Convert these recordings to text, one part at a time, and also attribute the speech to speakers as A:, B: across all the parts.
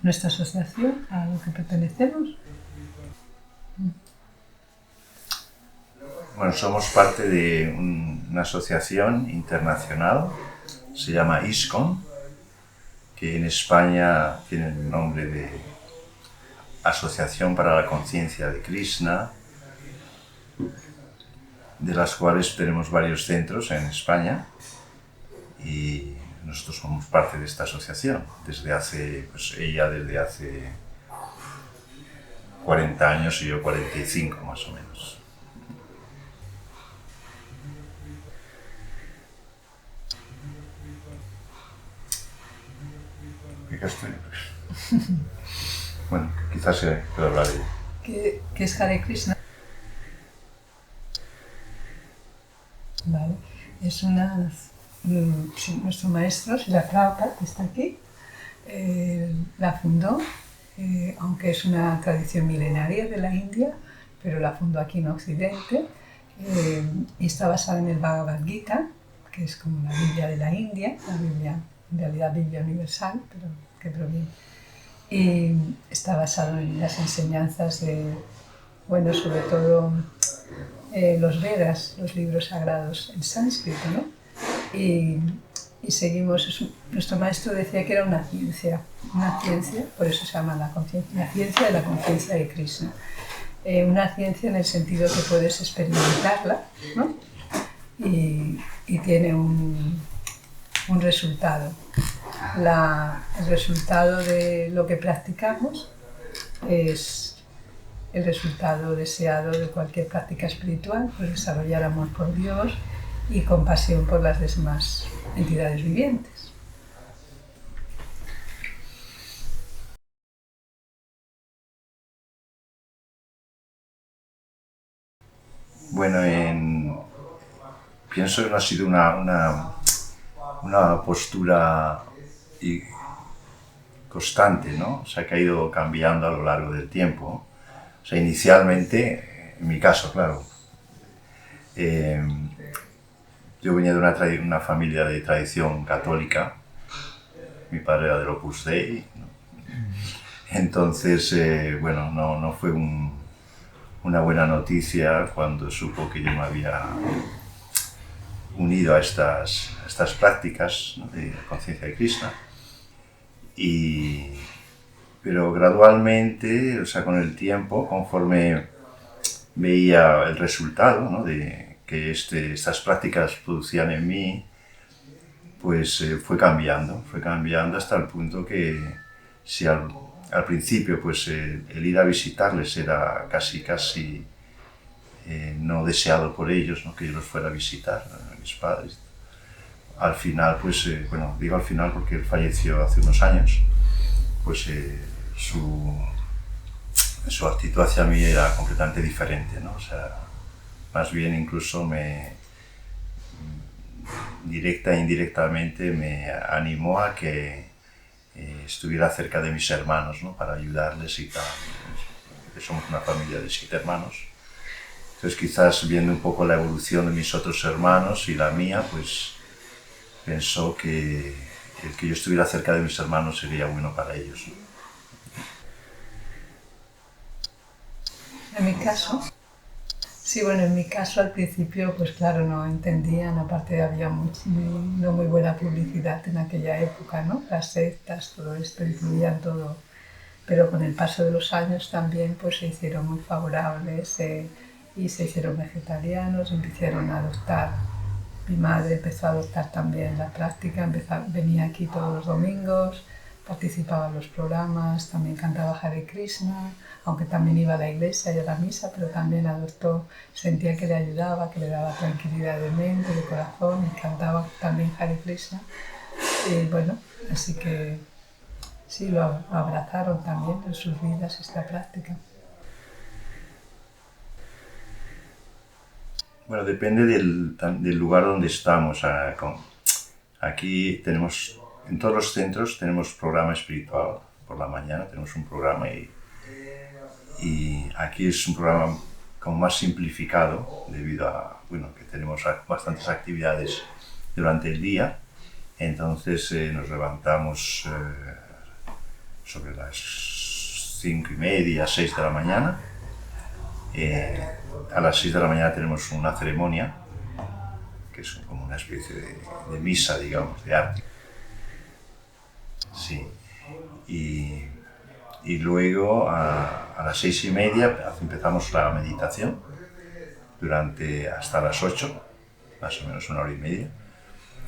A: nuestra asociación, a la que pertenecemos.
B: Bueno, somos parte de una asociación internacional, se llama ISKCON, que en España tiene el nombre de Asociación para la Conciencia de Krishna, de las cuales tenemos varios centros en España, y nosotros somos parte de esta asociación desde hace, pues ella desde hace 40 años y yo 45 más o menos. ¿Qué estoy? Bueno, quizás se pueda hablar de ello.
A: ¿Qué es Hare Krishna? Vale. Es nuestro maestro, Srila Prabhupada, que está aquí, la fundó, aunque es una tradición milenaria de la India, pero la fundó aquí en Occidente, y está basada en el Bhagavad Gita, que es como la Biblia de la India, la Biblia, en realidad Biblia universal, pero que proviene. Y está basado en las enseñanzas de, bueno, sobre todo los Vedas, los libros sagrados en sánscrito, ¿no? Y seguimos, nuestro maestro decía que era una ciencia, por eso se llama la ciencia de la conciencia de Krishna. Una ciencia en el sentido que puedes experimentarla, ¿no? Y tiene un resultado. El resultado de lo que practicamos es el resultado deseado de cualquier práctica espiritual, pues desarrollar amor por Dios y compasión por las demás entidades vivientes.
B: Bueno, pienso que no ha sido una postura constante, ¿no? O sea, que ha ido cambiando a lo largo del tiempo. O sea, inicialmente, en mi caso, claro, yo venía de una familia de tradición católica, mi padre era del Opus Dei, ¿no? Entonces, bueno, no fue una buena noticia cuando supo que yo me había unido a estas prácticas, ¿no?, de conciencia de Krishna. Pero gradualmente, o sea, con el tiempo, conforme veía el resultado, ¿no?, de que estas prácticas producían en mí, pues fue cambiando hasta el punto que si al principio pues el ir a visitarles era casi no deseado por ellos, ¿no?, que yo los fuera a visitar, a mis padres. Al final, pues, bueno, digo al final porque él falleció hace unos años, pues su actitud hacia mí era completamente diferente, ¿no? O sea, más bien incluso directa e indirectamente me animó a que estuviera cerca de mis hermanos, ¿no?, para ayudarles y tal. Somos una familia de 7 hermanos. Entonces, quizás viendo un poco la evolución de mis otros hermanos y la mía, pues pensó que el que yo estuviera cerca de mis hermanos sería bueno para ellos, ¿no?
A: En mi caso, sí, bueno, en mi caso al principio, pues claro, no entendían, aparte había no muy buena publicidad en aquella época, ¿no? Las sectas, todo esto, incluían todo. Pero con el paso de los años también pues se hicieron muy favorables y se hicieron vegetarianos, empezaron a adoptar. Mi madre empezó a adoptar también la práctica, venía aquí todos los domingos, participaba en los programas, también cantaba Hare Krishna, aunque también iba a la iglesia y a la misa, pero también adoptó, sentía que le ayudaba, que le daba tranquilidad de mente, de corazón, y cantaba también Hare Krishna. Y bueno, así que sí, lo abrazaron también en sus vidas esta práctica.
B: Bueno, depende del lugar donde estamos. Aquí tenemos, en todos los centros tenemos programa espiritual. Por la mañana tenemos un programa y aquí es un programa como más simplificado debido a, bueno, que tenemos bastantes actividades durante el día. Entonces nos levantamos sobre las 5:30, 6 de la mañana. A las 6 de la mañana tenemos una ceremonia, que es como una especie de misa, digamos, de arte. Sí. Y luego a las 6:30 empezamos la meditación hasta las 8, más o menos 1 hora y media.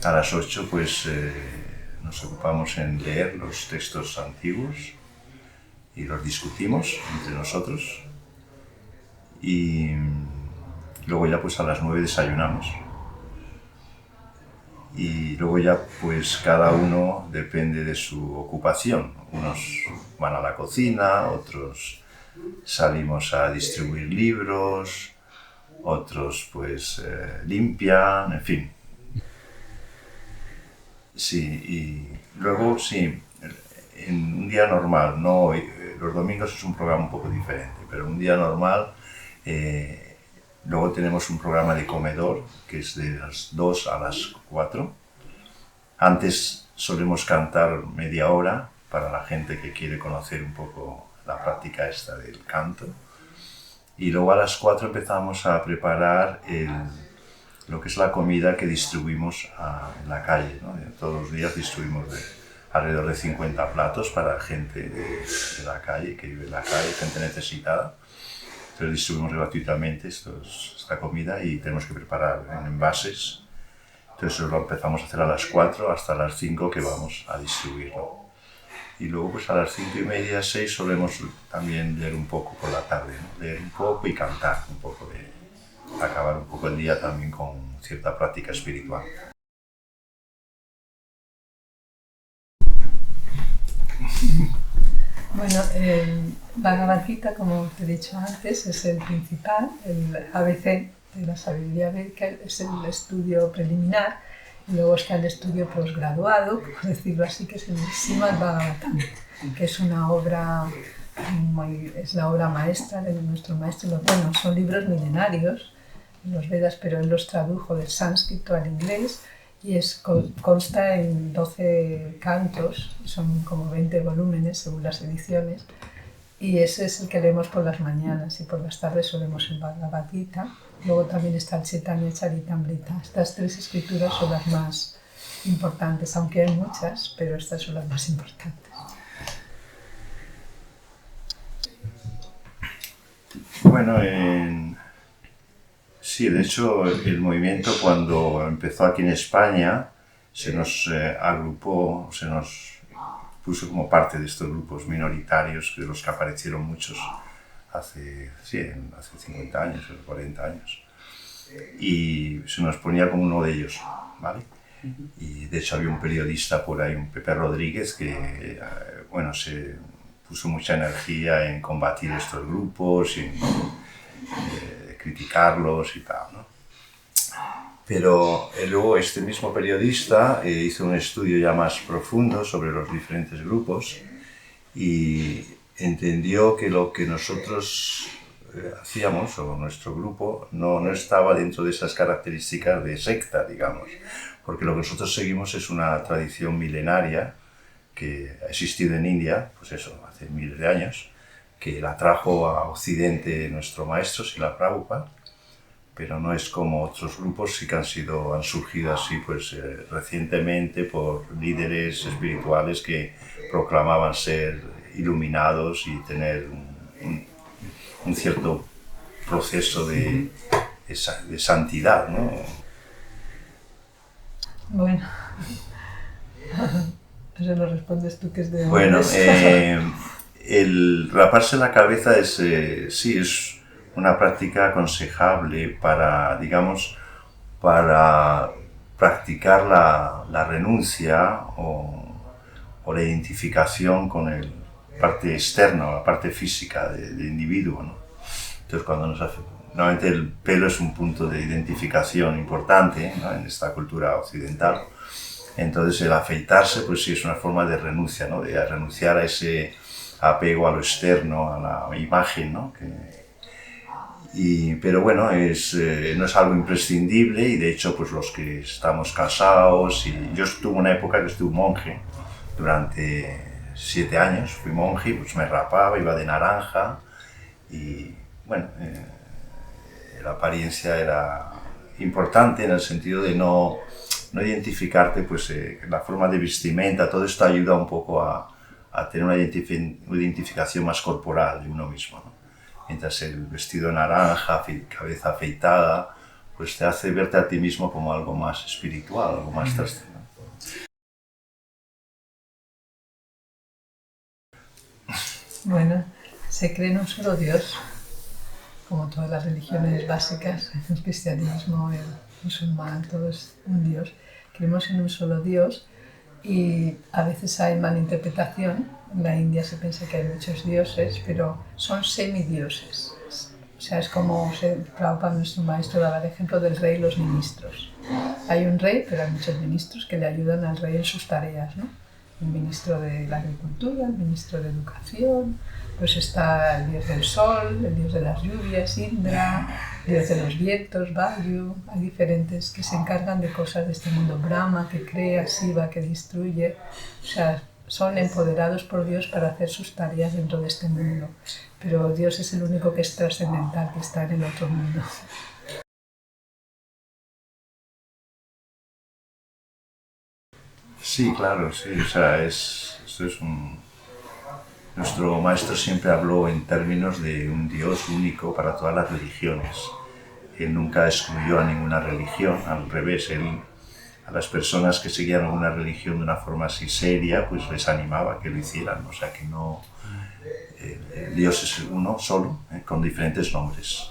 B: A las 8 pues nos ocupamos en leer los textos antiguos y los discutimos entre nosotros. Y luego ya pues a las 9 desayunamos. Y luego ya pues cada uno depende de su ocupación. Unos van a la cocina, otros salimos a distribuir libros, otros pues limpian, en fin. Sí, y luego sí, en un día normal, no, los domingos es un programa un poco diferente, pero un día normal luego tenemos un programa de comedor que es de las 2 a las 4. Antes solemos cantar media hora para la gente que quiere conocer un poco la práctica esta del canto. Y luego a las 4 empezamos a preparar lo que es la comida que distribuimos en la calle, ¿no? Todos los días distribuimos alrededor de 50 platos para gente de la calle, que vive en la calle, gente necesitada. Entonces distribuimos gratuitamente esta comida y tenemos que preparar en envases. Entonces lo empezamos a hacer a las 4 hasta las 5 que vamos a distribuirlo. Y luego pues a las 5:30, 6 solemos también leer un poco por la tarde, ¿no? Leer un poco y cantar un poco, acabar un poco el día también con cierta práctica espiritual.
A: Bueno, el Bhagavad Gita, como te he dicho antes, es el principal, el ABC de la sabiduría védica, es el estudio preliminar, y luego está el estudio posgraduado, por decirlo así, que es el Srimad Bhagavatam, que es una obra, es la obra maestra de nuestro maestro. Bueno, son libros milenarios, los Vedas, pero él los tradujo del sánscrito al inglés, y consta en 12 cantos, son como 20 volúmenes según las ediciones, y ese es el que leemos por las mañanas, y por las tardes solemos el Bhagavad Gita. Luego también está el Chaitanya Charitamrita. Estas 3 escrituras son las más importantes, aunque hay muchas, pero estas son las más importantes.
B: Bueno, sí, de hecho el movimiento cuando empezó aquí en España se nos agrupó, se nos puso como parte de estos grupos minoritarios de los que aparecieron muchos hace 50 años o 40 años. Y se nos ponía como uno de ellos, ¿vale? Y de hecho había un periodista por ahí, un Pepe Rodríguez, que bueno, se puso mucha energía en combatir estos grupos, en criticarlos y tal, ¿no? Pero luego este mismo periodista hizo un estudio ya más profundo sobre los diferentes grupos y entendió que lo que nosotros hacíamos, o nuestro grupo, no estaba dentro de esas características de secta, digamos, porque lo que nosotros seguimos es una tradición milenaria que ha existido en India, pues eso, hace miles de años, que la trajo a Occidente nuestro maestro, Srila Prabhupada, pero no es como otros grupos sí que han surgido así pues recientemente por líderes espirituales que proclamaban ser iluminados y tener un cierto proceso de santidad, ¿no?
A: Bueno, eso lo respondes tú, que es de...
B: Bueno, el raparse la cabeza sí, es una práctica aconsejable para, digamos, para practicar la renuncia o la identificación con la parte externa o la parte física del individuo, ¿no? Entonces, normalmente el pelo es un punto de identificación importante, ¿no?, en esta cultura occidental. Entonces, el afeitarse, pues sí, es una forma de renuncia, ¿no?, de renunciar a ese apego a lo externo, a la imagen, ¿no? Pero bueno, no es algo imprescindible, y de hecho pues los que estamos casados, y yo tuve una época que estuve monje durante 7 años, fui monje, pues me rapaba, iba de naranja y bueno, la apariencia era importante en el sentido de no identificarte, pues la forma de vestimenta, todo esto ayuda un poco a tener una identificación más corporal de uno mismo, ¿no? Mientras el vestido naranja, cabeza afeitada, pues te hace verte a ti mismo como algo más espiritual, algo más trascendental.
A: Bueno, se cree en un solo Dios, como todas las religiones básicas, el cristianismo, el musulmán, todo es un Dios. Creemos en un solo Dios y a veces hay malinterpretación. En la India se piensa que hay muchos dioses, pero son semidioses. O sea, es como Prabhupada, nuestro maestro, daba el ejemplo del rey y los ministros. Hay un rey, pero hay muchos ministros que le ayudan al rey en sus tareas, ¿no? El ministro de la Agricultura, el ministro de Educación, pues está el dios del sol, el dios de las lluvias, Indra, el dios de los vientos, Vayu. Hay diferentes que se encargan de cosas de este mundo. Brahma, que crea, Shiva, que destruye. O sea, son empoderados por Dios para hacer sus tareas dentro de este mundo. Pero Dios es el único que es trascendental, que está en el otro mundo.
B: Sí, claro, sí, o sea, nuestro maestro siempre habló en términos de un Dios único para todas las religiones. Él nunca excluyó a ninguna religión, al revés, él a las personas que seguían una religión de una forma así seria, pues les animaba a que lo hicieran, o sea que no, Dios es uno solo, con diferentes nombres.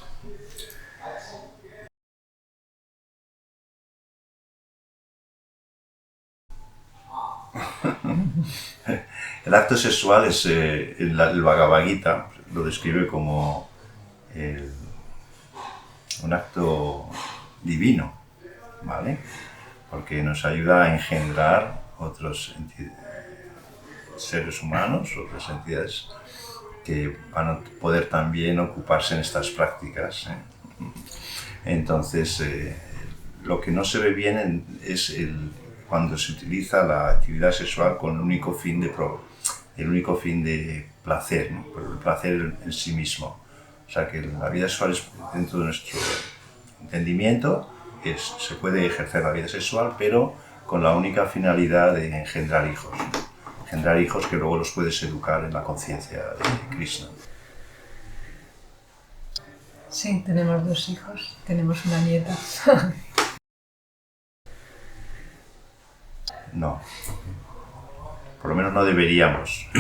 B: El acto sexual es, el Bhagavad Gita lo describe como un acto divino, ¿vale? Porque nos ayuda a engendrar otros seres humanos, otras entidades que van a poder también ocuparse en estas prácticas, ¿eh? Entonces, lo que no se ve bien es cuando se utiliza la actividad sexual con el único fin de placer, ¿no? El placer en sí mismo. O sea que la vida sexual es, dentro de nuestro entendimiento, se puede ejercer la vida sexual, pero con la única finalidad de engendrar hijos. Engendrar hijos que luego los puedes educar en la conciencia de Krishna.
A: Sí, tenemos 2 hijos, tenemos una nieta.
B: No, por lo menos no deberíamos.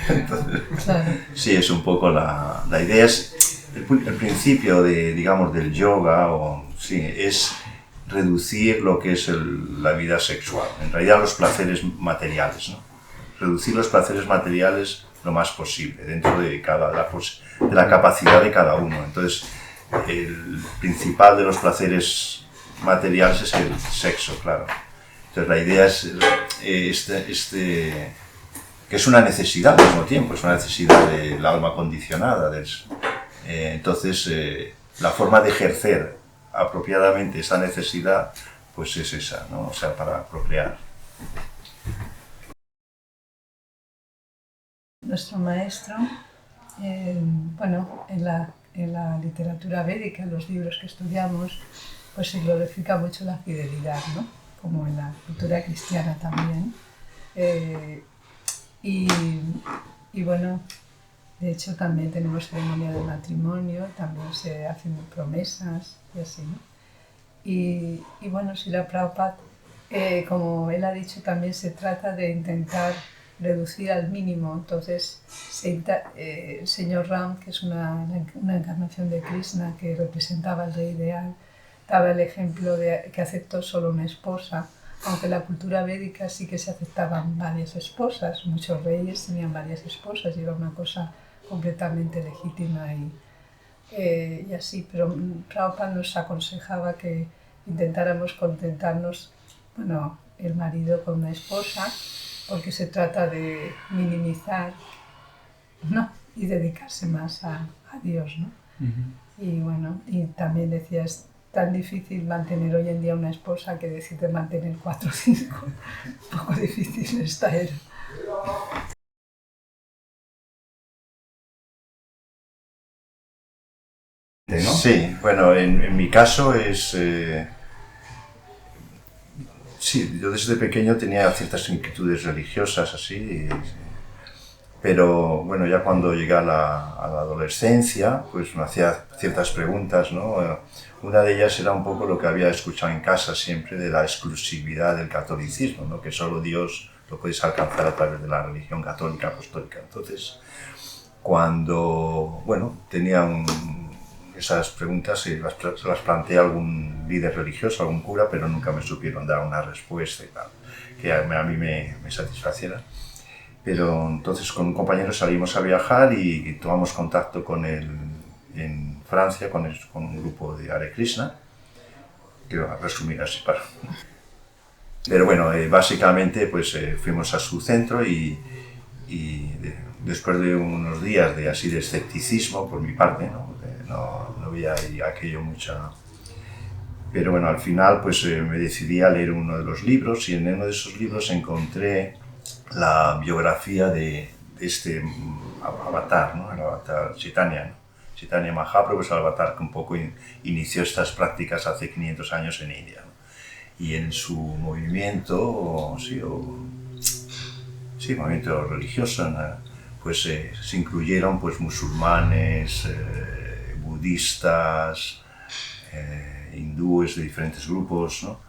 B: Entonces,
A: Claro.
B: sí, es un poco la idea, es el principio de, digamos, del yoga, sí, es reducir lo que es la vida sexual, en realidad los placeres materiales, ¿no? Reducir los placeres materiales lo más posible, dentro de la capacidad de cada uno. Entonces, el principal de los placeres materiales es el sexo, claro. Entonces la idea es que es una necesidad al mismo tiempo, es una necesidad del alma condicionada. Entonces, la forma de ejercer apropiadamente esa necesidad, pues es esa, ¿no? O sea, para procrear.
A: Nuestro maestro, bueno, en la literatura védica, en los libros que estudiamos, pues se glorifica mucho la fidelidad, ¿no? Como en la cultura cristiana también. Y bueno, de hecho también tenemos ceremonia de matrimonio, también se hacen promesas y así, ¿no? Y bueno, Srila Prabhupada, como él ha dicho, también se trata de intentar reducir al mínimo. Entonces, el señor Ram, que es una encarnación de Krishna que representaba al rey ideal, daba el ejemplo de que aceptó solo una esposa, aunque en la cultura védica sí que se aceptaban varias esposas. Muchos reyes tenían varias esposas y era una cosa completamente legítima y así, pero Prabhupada nos aconsejaba que intentáramos contentarnos, bueno, el marido con una esposa, porque se trata de minimizar, ¿no? Y dedicarse más a Dios, ¿no? Y bueno, y también decías tan difícil mantener hoy en día una esposa que decide mantener 4 o 5. Un poco difícil en esta era.
B: ¿No? Sí, bueno, en mi caso es... sí, yo desde pequeño tenía ciertas inquietudes religiosas así, pero bueno, ya cuando llegué a la adolescencia, pues me hacía ciertas preguntas, ¿no? Una de ellas era un poco lo que había escuchado en casa siempre de la exclusividad del catolicismo, ¿no? Que solo Dios lo puedes alcanzar a través de la religión católica apostólica. Entonces, cuando, bueno, tenía esas preguntas las planteé a algún líder religioso, a algún cura, pero nunca me supieron dar una respuesta y tal, que a mí me satisfaciera. Pero entonces con un compañero salimos a viajar y tomamos contacto con en Francia con un grupo de Hare Krishna. Quiero resumir así para... Pero bueno, básicamente pues fuimos a su centro y después de unos días de así de escepticismo por mi parte, no veía ahí aquello mucha... Pero bueno, al final pues me decidí a leer uno de los libros y en uno de esos libros encontré la biografía de este avatar, ¿no? El avatar Chaitanya, ¿no? Chaitanya Mahaprabhu es el avatar que un poco inició estas prácticas hace 500 años en India, ¿no? Y en su movimiento, movimiento religioso, ¿no? Pues se incluyeron pues musulmanes, budistas, hindúes de diferentes grupos, ¿no?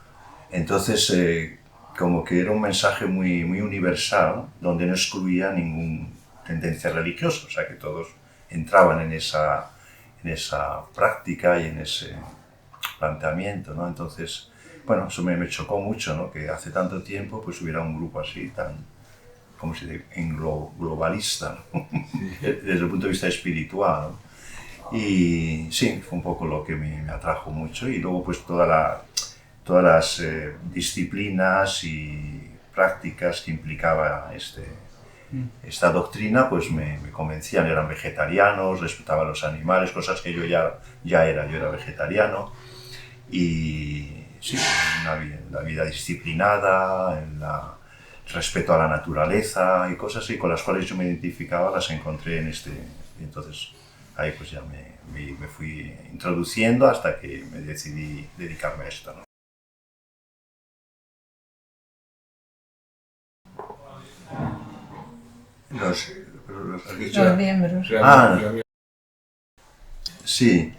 B: Entonces como que era un mensaje muy universal, donde no excluía ninguna tendencia religiosa, o sea que todos entraban en esa práctica y en ese planteamiento, ¿no? Entonces, bueno, eso me chocó mucho, ¿no? Que hace tanto tiempo pues hubiera un grupo así tan, ¿cómo se dice?, globalista, ¿no? Desde el punto de vista espiritual, ¿no? Y sí, fue un poco lo que me atrajo mucho, y luego pues todas las disciplinas y prácticas que implicaba esta doctrina pues me convencían. Eran vegetarianos, respetaban los animales, cosas que yo ya era vegetariano, y sí, la vida disciplinada, el respeto a la naturaleza y cosas así con las cuales yo me identificaba, las encontré en y entonces ahí pues ya me fui introduciendo hasta que me decidí dedicarme a esto, ¿no? Los
A: miembros.
B: Sí.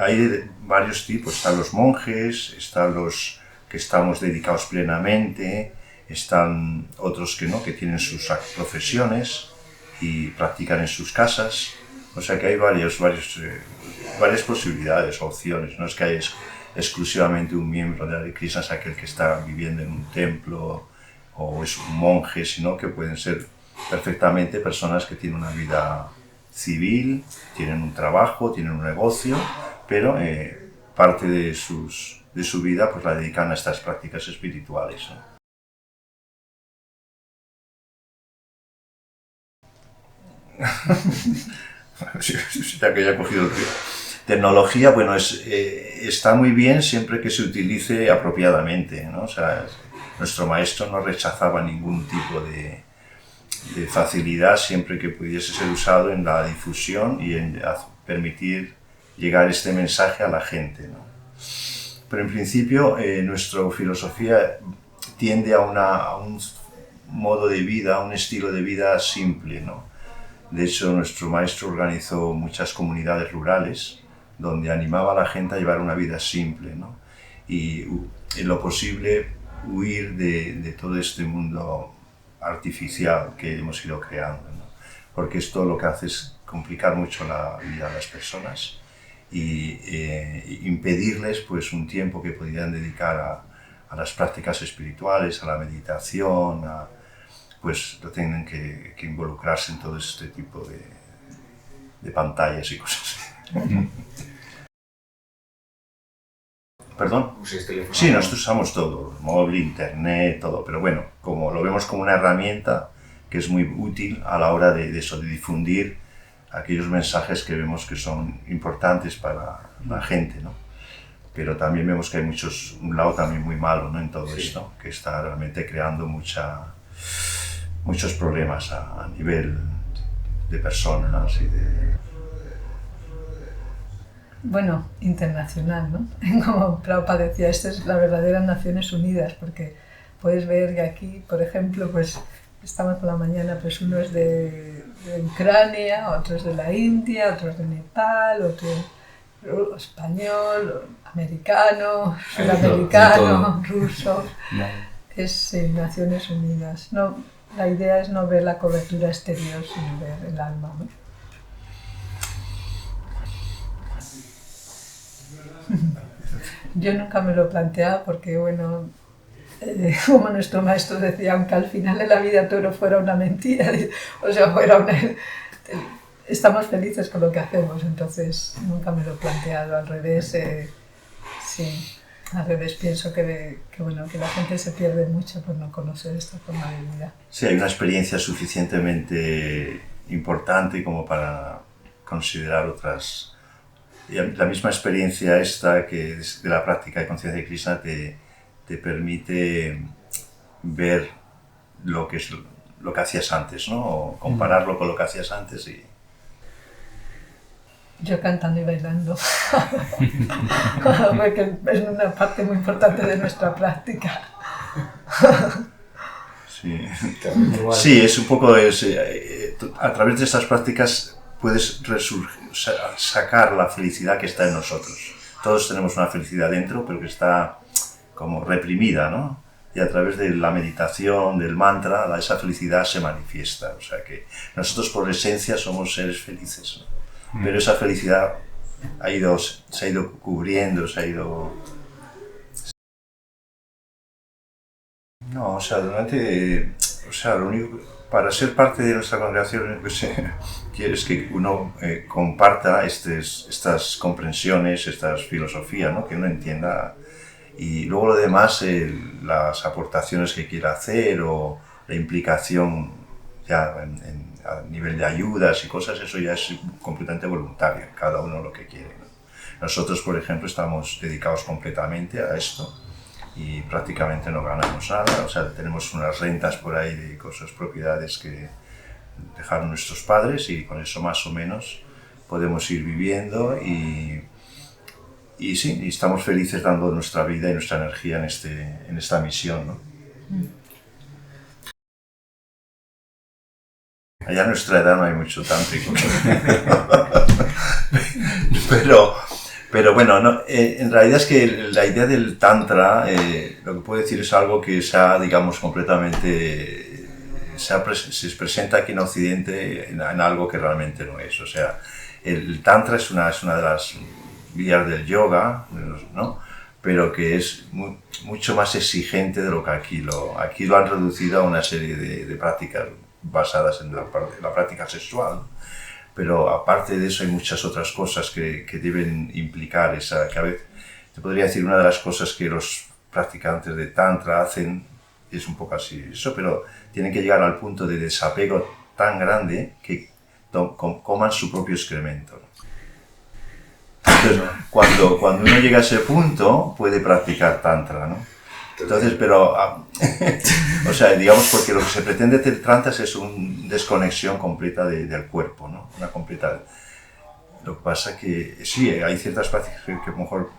B: Hay varios tipos. Están los monjes, están los que estamos dedicados plenamente, están otros que no, que tienen sus profesiones y practican en sus casas. O sea que hay varias posibilidades, opciones. No es que haya exclusivamente un miembro de Hare Krishna, es aquel que está viviendo en un templo o es un monje, sino que pueden ser perfectamente personas que tienen una vida civil, tienen un trabajo, tienen un negocio, pero parte de su vida pues la dedican a estas prácticas espirituales, ¿no? Ya que ya he cogido el río. Tecnología, bueno, está muy bien siempre que se utilice apropiadamente, ¿no? O sea, nuestro maestro no rechazaba ningún tipo de facilidad siempre que pudiese ser usado en la difusión y en permitir llegar este mensaje a la gente, ¿no? Pero en principio nuestra filosofía tiende a un modo de vida, a un estilo de vida simple, ¿no? De hecho, nuestro maestro organizó muchas comunidades rurales donde animaba a la gente a llevar una vida simple, ¿no? Y en lo posible huir de todo este mundo artificial que hemos ido creando, ¿no? Porque esto lo que hace es complicar mucho la vida de las personas y impedirles pues un tiempo que podrían dedicar a las prácticas espirituales, a la meditación, pues lo tienen que involucrarse en todo este tipo de pantallas y cosas así. ¿Perdón? Sí, nosotros usamos todo, móvil, internet, todo, pero bueno, como lo vemos como una herramienta que es muy útil a la hora de difundir aquellos mensajes que vemos que son importantes para la gente, ¿no? Pero también vemos que hay un lado también muy malo, ¿no? En todo esto, que está realmente creando muchos problemas a nivel de personas y de...
A: Bueno, internacional, ¿no? Como Prabhupada decía, esta es la verdadera Naciones Unidas, porque puedes ver que aquí, por ejemplo, pues estamos por la mañana, pues uno es de Ucrania, otro es de la India, otro es de Nepal, otro es español, americano, sudamericano, ruso. Es Naciones Unidas. No, la idea es no ver la cobertura exterior, sino ver el alma, ¿no? Yo nunca me lo planteaba porque, bueno, como nuestro maestro decía, aunque al final de la vida todo fuera una mentira, o sea, estamos felices con lo que hacemos, entonces nunca me lo he planteado. Al revés, sí, al revés pienso bueno, que la gente se pierde mucho por no conocer esta forma de vida.
B: Sí, hay una experiencia suficientemente importante como para considerar otras. Y la misma experiencia esta que de la práctica de conciencia de Krishna te permite ver lo que hacías antes, ¿no? O compararlo con lo que hacías antes y...
A: Yo cantando y bailando, porque es una parte muy importante de nuestra práctica.
B: Sí, sí, es un poco... a través de estas prácticas puedes sacar la felicidad que está en nosotros. Todos tenemos una felicidad dentro, pero que está como reprimida, ¿no? Y a través de la meditación, del mantra, esa felicidad se manifiesta. O sea que nosotros por esencia somos seres felices, ¿no? Pero esa felicidad se ha ido cubriendo, No, o sea, lo único, para ser parte de nuestra congregación, lo que se quiere es que uno comparta estas comprensiones, estas filosofías, ¿no? Que uno entienda, y luego lo demás, las aportaciones que quiera hacer o la implicación ya a nivel de ayudas y cosas, eso ya es completamente voluntario, cada uno lo que quiere, ¿no? Nosotros, por ejemplo, estamos dedicados completamente a esto y prácticamente no ganamos nada, o sea, tenemos unas rentas por ahí de cosas, propiedades que dejaron nuestros padres y con eso más o menos podemos ir viviendo y sí, y estamos felices dando nuestra vida y nuestra energía en esta misión, ¿no? Allá a nuestra edad no hay mucho tántrico. Pero bueno, no, en realidad es que la idea del tantra, lo que puedo decir es algo que digamos, completamente, se presenta aquí en Occidente en algo que realmente no es. O sea, el tantra es una de las vías del yoga, ¿no? Pero que es mucho más exigente de lo que aquí lo han reducido a una serie de prácticas basadas en la práctica sexual. Pero aparte de eso hay muchas otras cosas que deben implicar que a veces, te podría decir, una de las cosas que los practicantes de Tantra hacen es un poco así, eso, pero tienen que llegar al punto de desapego tan grande que coman su propio excremento. Entonces, cuando uno llega a ese punto, puede practicar Tantra, ¿no? Entonces, pero, o sea, digamos, porque lo que se pretende hacer Tantra es una desconexión completa del cuerpo, ¿no? Una completa... Lo que pasa que, sí, hay ciertas prácticas que a lo mejor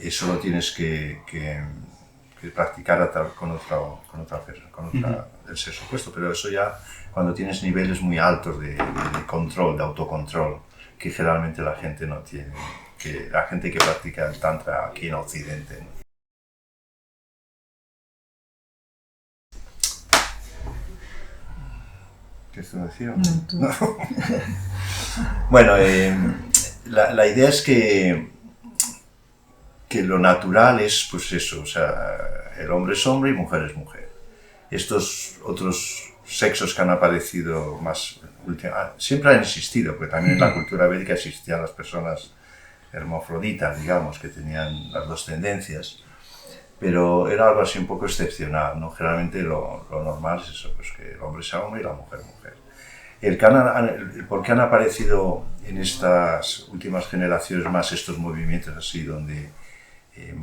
B: eso lo tienes que practicar con otra persona, del sexo opuesto, pero eso ya cuando tienes niveles muy altos de control, de autocontrol, que generalmente la gente no tiene, que la gente que practica el Tantra aquí en Occidente, ¿no? ¿Qué estoy diciendo? No. Bueno, la idea es que lo natural es, pues eso, o sea, el hombre es hombre y mujer es mujer. Estos otros sexos que han aparecido más siempre han existido, porque también en la cultura védica existían las personas hermafroditas, digamos, que tenían las dos tendencias, pero era algo así un poco excepcional, ¿no? Generalmente lo normal es eso, pues que el hombre sea hombre y la mujer mujer. ¿Por qué han aparecido en estas últimas generaciones más estos movimientos así donde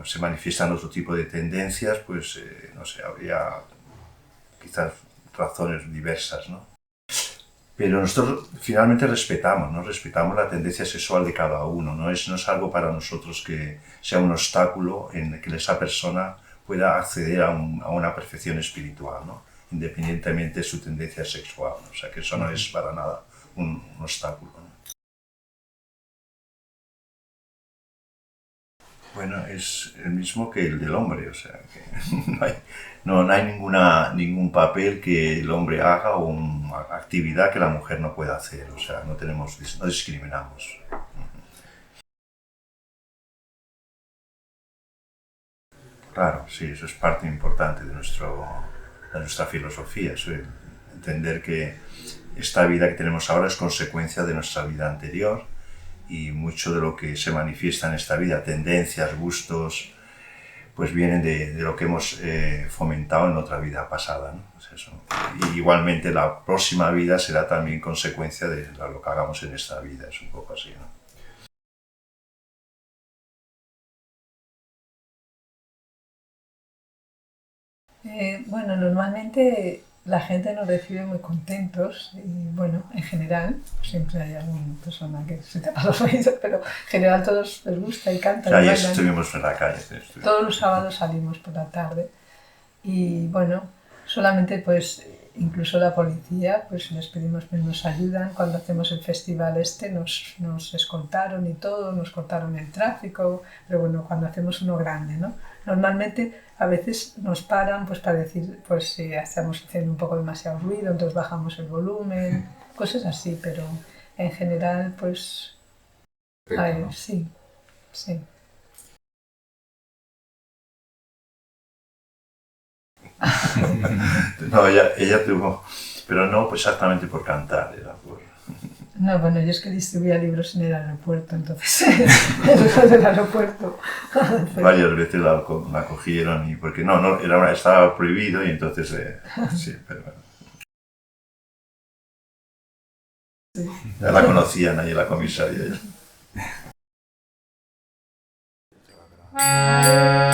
B: se manifiestan otro tipo de tendencias? Pues no sé, habría quizás razones diversas, ¿no? Pero nosotros finalmente respetamos, ¿no? Respetamos la tendencia sexual de cada uno, no es algo para nosotros que sea un obstáculo en que esa persona pueda acceder a una perfección espiritual, ¿no? Independientemente de su tendencia sexual, ¿no? O sea que eso no es para nada un obstáculo, ¿no? Bueno, es el mismo que el del hombre, o sea, que no hay ningún papel que el hombre haga o una actividad que la mujer no pueda hacer, o sea, no discriminamos. Claro, sí, eso es parte importante de nuestra filosofía, eso es entender que esta vida que tenemos ahora es consecuencia de nuestra vida anterior y mucho de lo que se manifiesta en esta vida, tendencias, gustos, pues vienen de lo que hemos fomentado en otra vida pasada, ¿no? Pues eso. Y igualmente la próxima vida será también consecuencia de lo que hagamos en esta vida, es un poco así, ¿no?
A: Bueno, normalmente la gente nos recibe muy contentos y bueno, en general, siempre hay alguna persona que se tapa los oídos, pero en general todos les gusta y cantan y
B: Ayer
A: bailan.
B: estuvimos en la calle.
A: Todos los sábados salimos por la tarde y bueno, solamente pues incluso la policía, pues les pedimos que nos ayudan. Cuando hacemos el festival nos escoltaron y todo, nos cortaron el tráfico, pero bueno, cuando hacemos uno grande, ¿no? Normalmente a veces nos paran pues para decir pues si estamos haciendo un poco demasiado ruido, entonces bajamos el volumen, cosas así, pero en general pues
C: ¿no?
A: sí, sí.
B: No, ella tuvo, pero no pues exactamente por cantar, era por...
A: No, bueno, yo es que distribuía libros en el aeropuerto, entonces el del aeropuerto.
B: Varias veces la cogieron y porque no estaba prohibido y entonces sí, pero bueno.
A: Sí.
B: Ya la conocían ahí en la comisaría. Ya.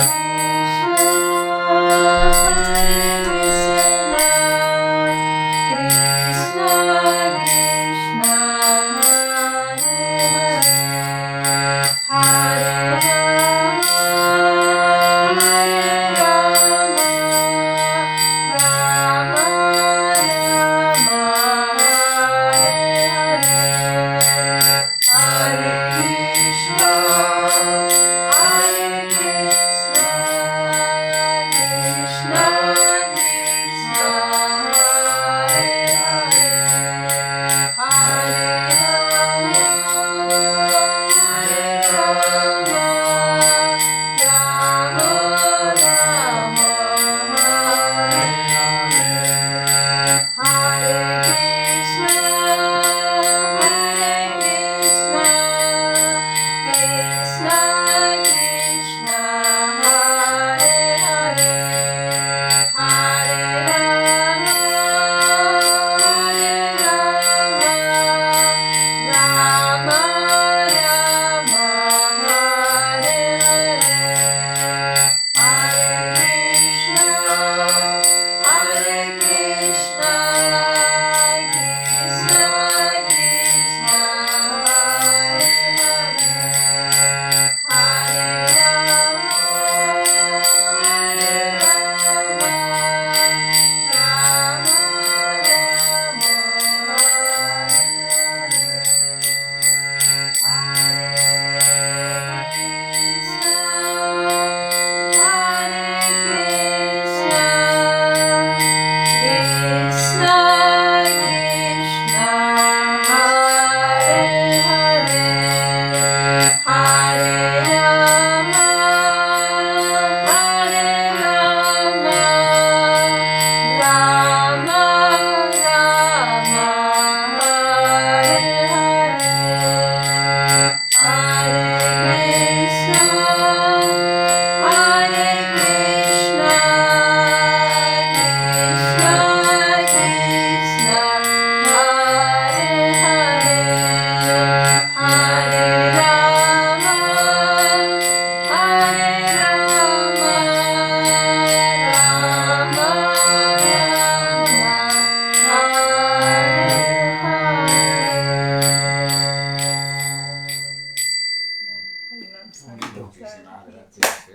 C: Muchísimas gracias.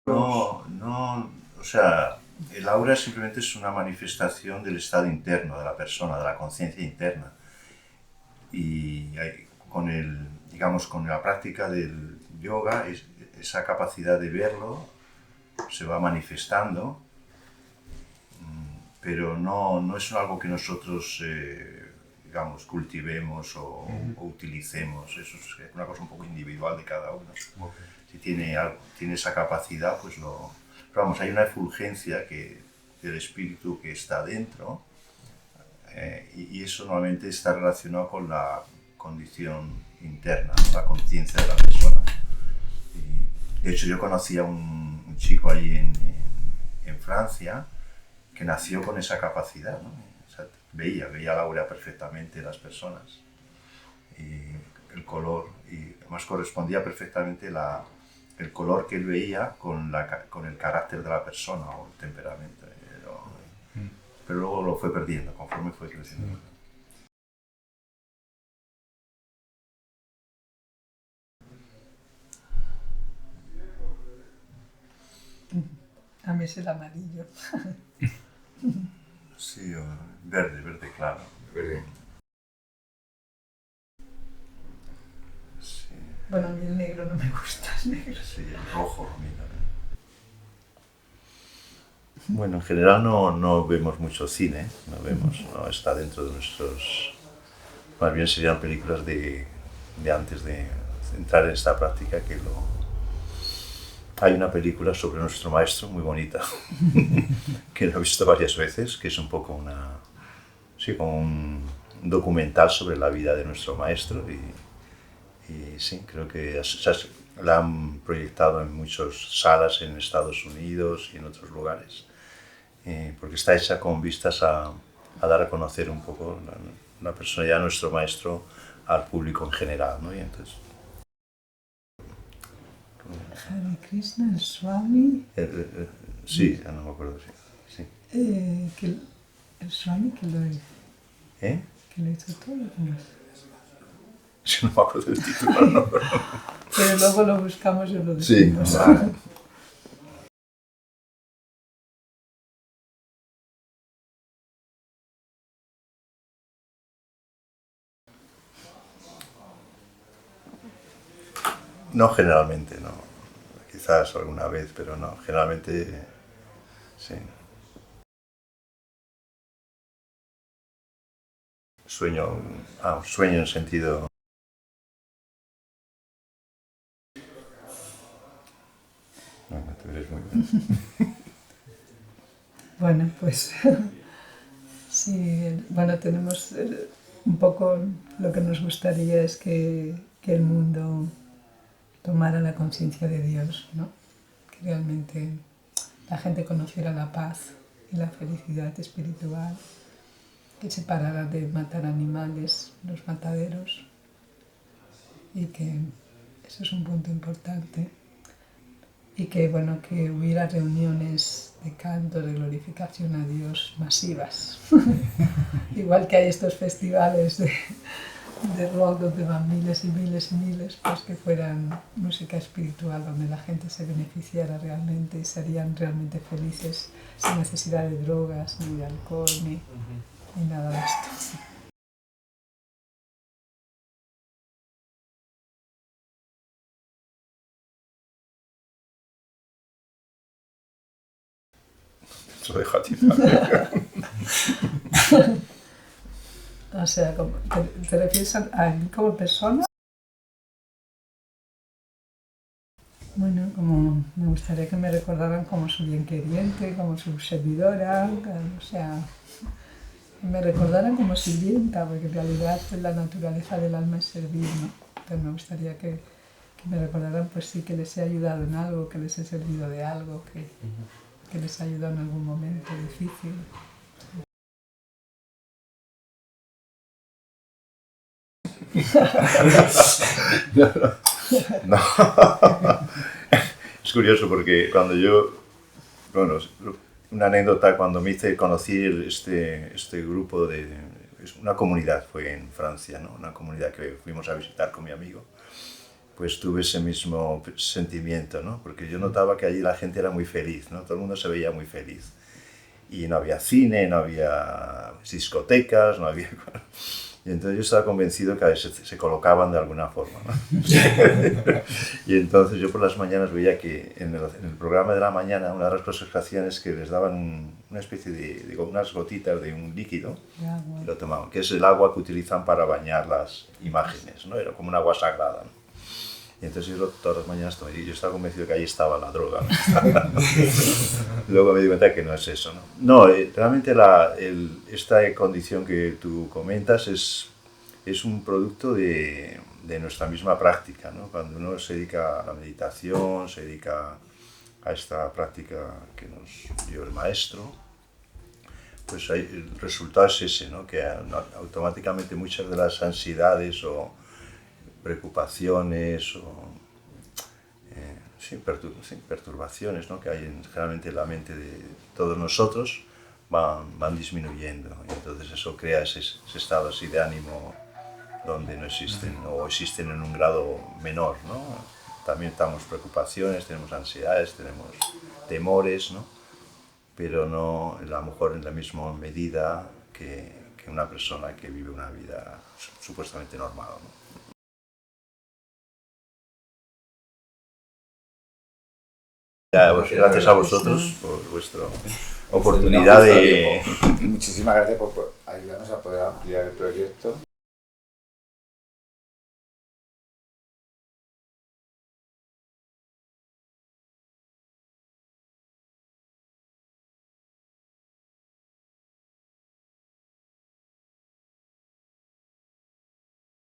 B: No, o sea, el aura simplemente es una manifestación del estado interno de la persona, de la conciencia interna. Y digamos, con la práctica del yoga, esa capacidad de verlo se va manifestando, pero no es algo que nosotros, digamos, cultivemos o utilicemos. Eso es una cosa un poco individual de cada uno.
C: Okay.
B: Si tiene esa capacidad, pues lo... Pero vamos, hay una efulgencia del espíritu que está dentro, y eso normalmente está relacionado con la condición interna, la conciencia de la persona. De hecho, yo conocí a un chico allí en Francia que nació con esa capacidad, ¿no? O sea, veía la aura perfectamente en las personas, y el color, y además correspondía perfectamente el color que él veía con el carácter de la persona o el temperamento. Pero luego lo fue perdiendo conforme fue creciendo.
A: A mí es el amarillo.
B: Sí, verde claro.
C: Verde.
B: Sí.
A: Bueno, a mí el negro no me gusta, el negro.
B: Sí, el rojo a mí también. Bueno, en general no vemos mucho cine, no está dentro de nuestros... Más bien serían películas de antes de entrar en esta práctica que Hay una película sobre nuestro maestro muy bonita, que lo he visto varias veces, que es un poco como un documental sobre la vida de nuestro maestro, y sí, creo que la han proyectado en muchas salas en Estados Unidos y en otros lugares, porque está hecha con vistas a dar a conocer un poco la personalidad de nuestro maestro al público en general, ¿no? Y entonces,
A: Hare Krishna, el Swami.
B: sí, no me acuerdo, sí.
A: El Swami que lo hizo.
B: ¿Eh?
A: Que lo hizo todo. ¿No?
B: Si no me acuerdo del título, no.
A: Pero luego lo buscamos y lo
B: Sí,
A: decimos.
B: vale. No generalmente, no. Quizás alguna vez, pero no. Generalmente, sí. Sueño en sentido... Bueno, tú eres muy bien.
A: Bueno, pues sí, bueno, tenemos un poco lo que nos gustaría es que el mundo tomara la conciencia de Dios, ¿no? Que realmente la gente conociera la paz y la felicidad espiritual, que se parara de matar animales, los mataderos, y que eso es un punto importante. Y que, bueno, que hubiera reuniones de canto, de glorificación a Dios masivas. Igual que hay estos festivales de rock donde van miles y miles y miles, pues que fueran música espiritual donde la gente se beneficiara realmente y serían realmente felices sin necesidad de drogas, ni de alcohol, ni nada de esto.
B: Lo dejo a ti.
A: O sea, ¿te refieres a mí como persona? Bueno, como me gustaría que me recordaran como su bienqueriente, como su servidora, o sea, me recordaran como sirvienta, porque en realidad la naturaleza del alma es servir, ¿no? Entonces me gustaría que me recordaran, pues sí, que les he ayudado en algo, que les he servido de algo, que les he ayudado en algún momento difícil.
B: No. Es curioso porque cuando una anécdota, cuando conocí este grupo de es una comunidad, fue en Francia, ¿no? Una comunidad que fuimos a visitar con mi amigo, pues tuve ese mismo sentimiento, ¿no? Porque yo notaba que allí la gente era muy feliz, ¿no? Todo el mundo se veía muy feliz. Y no había cine, no había discotecas, no había... Y entonces yo estaba convencido que se colocaban de alguna forma, ¿no? Y entonces yo por las mañanas veía que en el programa de la mañana, una de las cosas que hacían es que les daban una especie de unas gotitas de un líquido y lo tomaban, que es el agua que utilizan para bañar las imágenes, ¿no? Era como un agua sagrada, ¿no? Y entonces yo todas las mañanas tomé, y yo estaba convencido que ahí estaba la droga, ¿no? Luego me di cuenta que no es eso, ¿no? No, realmente esta condición que tú comentas es un producto de nuestra misma práctica, ¿no? Cuando uno se dedica a la meditación, se dedica a esta práctica que nos dio el maestro, pues el resultado es ese, ¿no? Que automáticamente muchas de las ansiedades o preocupaciones o perturbaciones, ¿no? Que hay generalmente en la mente de todos nosotros van disminuyendo. Y entonces eso crea ese estado así de ánimo donde no existen o existen en un grado menor, ¿no? También tenemos preocupaciones, tenemos ansiedades, tenemos temores, ¿no? Pero no a lo mejor en la misma medida que una persona que vive una vida supuestamente normal, ¿no? Ya, pues, gracias a vosotros por vuestra oportunidad de...
C: Muchísimas gracias por ayudarnos a poder ampliar el proyecto.